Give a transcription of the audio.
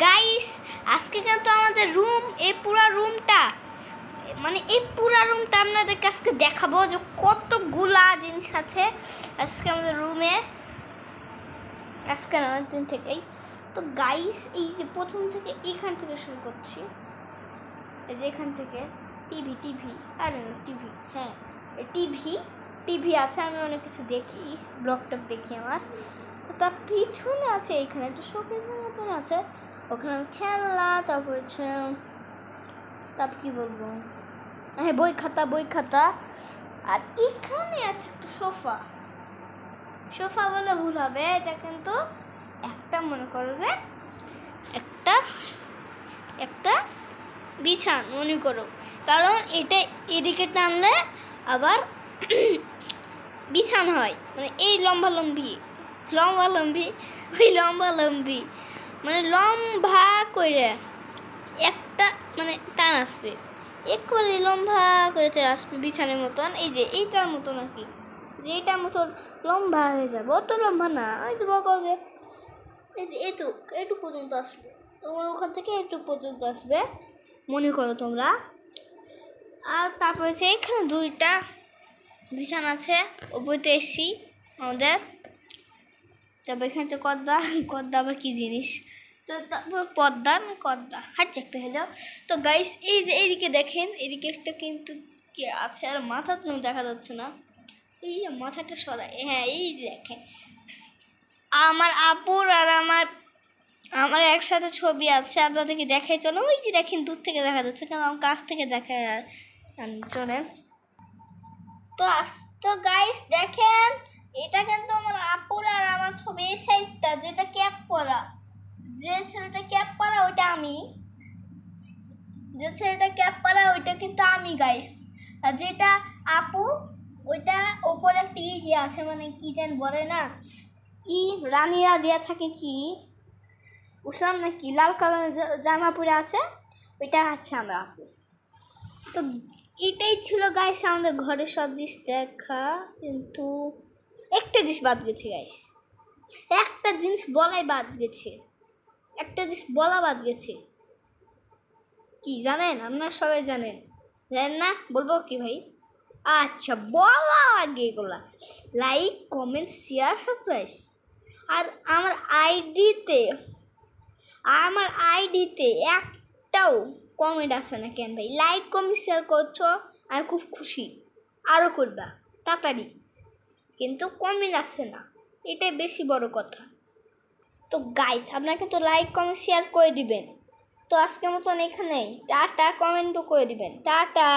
Guys, আজকে কিন্তু আমাদের রুম এই পুরো রুমটা আপনাদেরকে আজকে দেখাবো যে কতগুলা জিনিস আছে আজকে আমাদের রুমে। আজকে অনেকদিন থেকেই তো গাইস, এই যে প্রথম থেকে এখান থেকে শুরু করছি। এই যে এখান থেকে টিভি হ্যাঁ টিভি আছে। আমি অনেক কিছু দেখি, ব্লগ টক দেখি আমার। তার পিছনে আছে এখানে একটা শোকেসের মতন আছে, ওখানে খেলনা, তারপর হচ্ছে কি বলবো, হ্যাঁ বই খাতা। আর এখানে আছে একটা সোফা বলে ভুল হবে, এটা কিন্তু একটা মনে করো যে একটা বিছান মনে করো, কারণ এটা এদিকে টানলে আবার বিছান হয়, মানে এই লম্বালম্বি মানে লম্বা করে একটা মানে টান আসবে, একবারে লম্বা করে আসবে বিছানের মতন। এই যে এইটার মতন আর কি, যে এইটার মতন লম্বা হয়ে যাবে, অত লম্বা না। এই যে বলবো যে এই যে এইটুক পর্যন্ত আসবে, তোমার ওখান থেকে এইটুক পর্যন্ত আসবে মনে করো তোমরা। আর তারপর হচ্ছে এখানে দুইটা বিছানা আছে, ওপরে এসি আমাদের। তারপর এখানে তো কদ্দা আবার কি জিনিস, তো তারপর কদ্দা হাঁটছে একটা হলো। তো গাইস, এই যে এইদিকে দেখেন, এদিকে একটা কিন্তু কি আছে, আর মাথার জন্য দেখা যাচ্ছে না, এই যে মাথাটা সরাই। হ্যাঁ, এই যে দেখেন আমার আপুর আর আমার একসাথে ছবি আছে, আপনাদেরকে দেখাই চলো। ওই যে দেখেন দূর থেকে দেখা যাচ্ছে, কারণ আমার কাছ থেকে দেখা চলেন। তো গাইস দেখেন, এটা কিন্তু আমার আপুর আর আমার ছবি। এই সাইডটা যেটা ক্যাপ পরা, যে ছেলেটা ক্যাপ পরা ওইটা আমি, ওইটা কিন্তু আমি গাইস। আর যেটা আপু, ওইটা ওপরে একটা দিয়ে আছে, মানে কি যেন বলে না, রানীরা দেওয়া থাকে, কি বুঝলাম না, কি লাল কালারের জামা পরে আছে, ওইটা হচ্ছে আমার আপু। তো এটাই ছিল গাইস আমাদের ঘরের সব জিনিস দেখা, কিন্তু একটা জিনিস বাদ গেছে গাইস, একটা জিনিস বলা বাদ গেছে। কি জানেন? আপনারা সবাই জানেন না? বলবো কি ভাই? আচ্ছা, বলা আগে এগুলা লাইক, কমেন্ট, শেয়ার, সাবস্ক্রাইব। আর আমার আইডিতে একটাও কমেন্ট আসে না কেন ভাই? লাইক, কমেন্ট, শেয়ার করছো, আমি খুব খুশি, আরও করবা তাড়াতাড়ি, কিন্তু কমেন্ট আসে না, এটাই বেশি বড় কথা। তো গাইস, আপনাকে তো লাইক, কমেন্ট, শেয়ার করে দিবেন। তো আজকের মতন এখানেই টাটা, কমেন্টও করে দিবেন, টাটা।